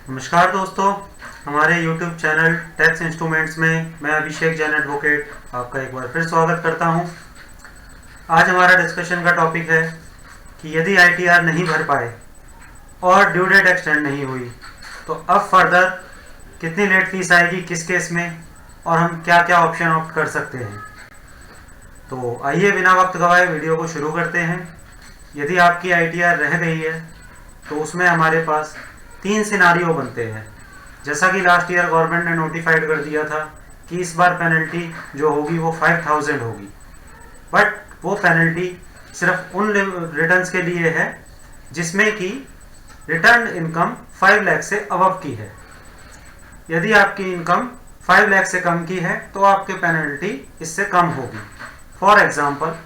नमस्कार दोस्तों, हमारे YouTube चैनल टैक्स इंस्ट्रूमेंट्स में मैं अभिषेक जैन एडवोकेट आपका एक बार फिर स्वागत करता हूं। आज हमारा डिस्कशन का टॉपिक है कि यदि ITR नहीं भर पाए और ड्यू डेट एक्सटेंड नहीं हुई तो अब फर्दर कितनी लेट फीस आएगी, किस केस में, और हम क्या क्या ऑप्शन ऑप्ट कर सकते हैं। तो आइए बिना वक्त गवाए वीडियो को शुरू करते हैं। यदि आपकी ITR रह गई है तो उसमें हमारे पास 3 सिनारियो बनते हैं। जैसा कि लास्ट ईयर गवर्नमेंट ने नोटिफाइड कर दिया था कि इस बार पेनल्टी जो होगी वो 5000 होगी, बट वो पेनल्टी सिर्फ उन रिटर्न्स के लिए है जिसमें कि रिटर्न इनकम 5 लाख से अबव की है। यदि आपकी इनकम 5 लाख से कम की है तो आपकी पेनल्टी इससे कम होगी। फॉर एग्जांपल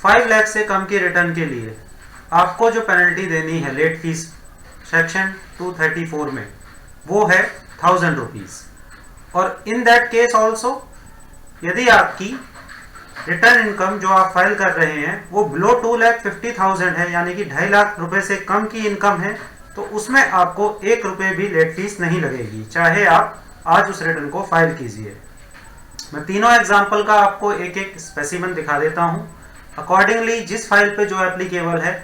5 लाख से कम की रिटर्न के लिए आपको जो पेनल्टी देनी है लेट फीस सेक्शन 234 में, वो है 1000 रुपीज। और इन दैट केस ऑल्सो यदि आपकी रिटर्न इनकम जो आप फाइल कर रहे हैं वो बिलो 2,50,000 है, यानी कि 2.5 लाख रुपए से कम की इनकम है, तो उसमें आपको 1 रुपए भी लेट फीस नहीं लगेगी, चाहे आप आज उस रिटर्न को फाइल कीजिए। मैं तीनों एग्जाम्पल का आपको एक एक स्पेसिमेन दिखा देता हूं। अकॉर्डिंगली जिस फाइल पे जो एप्लीकेबल है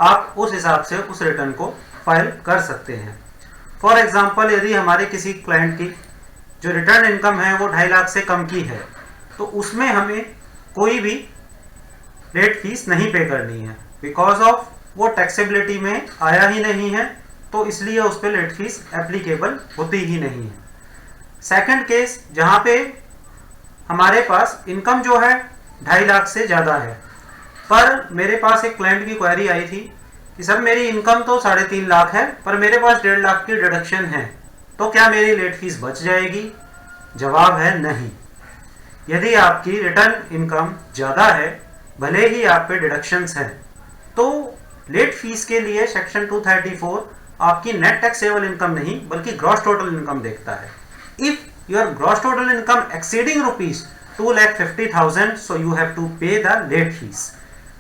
आप उस हिसाब से उस रिटर्न को फाइल कर सकते हैं। फॉर एग्जाम्पल यदि हमारे किसी क्लाइंट की जो रिटर्न इनकम है वो 2.5 लाख से कम की है तो उसमें हमें कोई भी लेट फीस नहीं पे करनी है, बिकॉज ऑफ वो टैक्सेबिलिटी में आया ही नहीं है, तो इसलिए उस पर लेट फीस एप्लीकेबल होती ही नहीं है। सेकंड केस जहां पे हमारे पास इनकम जो है 2.5 लाख से ज़्यादा है, पर मेरे पास एक क्लाइंट की क्वेरी आई थी कि सर मेरी इनकम तो 3.5 लाख है पर मेरे पास 1.5 लाख की डिडक्शन है, तो क्या मेरी लेट फीस बच जाएगी? जवाब है नहीं। यदि आपकी रिटर्न इनकम ज़्यादा है, भले ही आप पे डिडक्शंस हैं, तो लेट फीस के लिए सेक्शन 234 आपकी नेट टैक्सेबल इनकम नहीं बल्कि ग्रॉस टोटल इनकम देखता है। If your gross total income exceeding rupees 2,50,000 so you have to pay the late fees.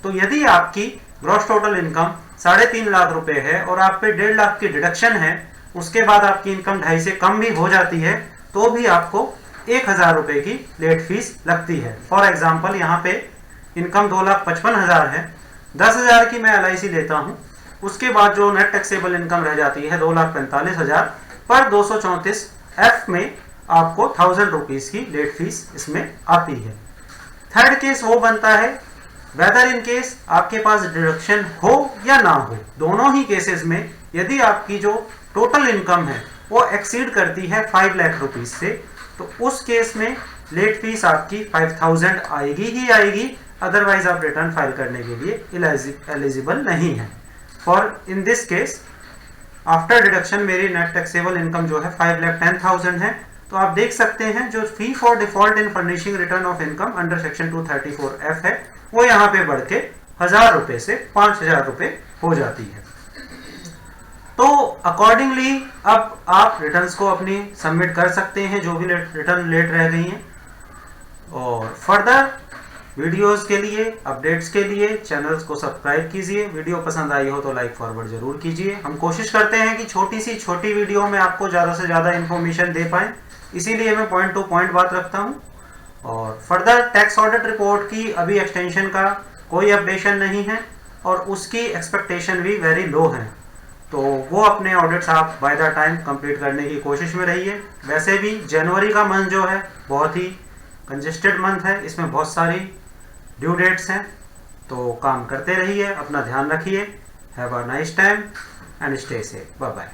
तो यदि आपकी ग्रॉस टोटल इनकम 3.5 लाख रुपए है और आप पे 1.5 लाख की डिडक्शन है, उसके बाद आपकी इनकम 2.5 से कम भी हो जाती है, तो भी आपको 1,000 रुपए की लेट फीस लगती है। फॉर एग्जाम्पल यहाँ पे इनकम 2,55,000 है, 10,000 की मैं LIC लेता हूँ, उसके बाद जो नेट टैक्सेबल इनकम रह जाती है 2,45,000 पर 234F में आपको 1000 रुपीज की लेट फीस इसमें आती है। थर्ड केस वो बनता है वेदर इन केस आपके पास डिडक्शन हो या ना हो, दोनों ही केसेस में यदि आपकी जो टोटल इनकम है वो एक्सीड करती है 5 लाख रुपीज से, तो उस केस में लेट फीस आपकी 5000 आएगी ही आएगी, अदरवाइज आप रिटर्न फाइल करने के लिए एलिजिबल नहीं है। For in this case after deduction मेरी नेट टैक्सेबल इनकम जो है 5,10,000 है, तो आप देख सकते हैं जो fee for default in furnishing return of income under section 234F है वो यहाँ पे बढ़ के 1000 रुपए से 5000 रुपए हो जाती है। तो अकॉर्डिंगली अब आप रिटर्न्स को अपनी सबमिट कर सकते हैं जो भी रिटर्न लेट रह गई हैं। और फर्दर वीडियोस के लिए, अपडेट्स के लिए चैनल्स को सब्सक्राइब कीजिए। वीडियो पसंद आई हो तो लाइक फॉरवर्ड जरूर कीजिए। हम कोशिश करते हैं कि छोटी सी छोटी वीडियो में आपको ज़्यादा से ज़्यादा इन्फॉर्मेशन दे पाएँ, इसीलिए मैं पॉइंट टू पॉइंट बात रखता हूँ। और फर्दर टैक्स ऑडिट रिपोर्ट की अभी एक्सटेंशन का कोई अपडेशन नहीं है और उसकी एक्सपेक्टेशन भी वेरी लो है, तो वो अपने ऑडिट्स आप बाय द टाइम कंप्लीट करने की कोशिश में रहिए। वैसे भी जनवरी का मंथ जो है बहुत ही कंजेस्टेड मंथ है, इसमें बहुत सारी ड्यू डेट्स हैं, तो काम करते रहिए, अपना ध्यान रखिए। Have a nice time and stay safe. Bye bye.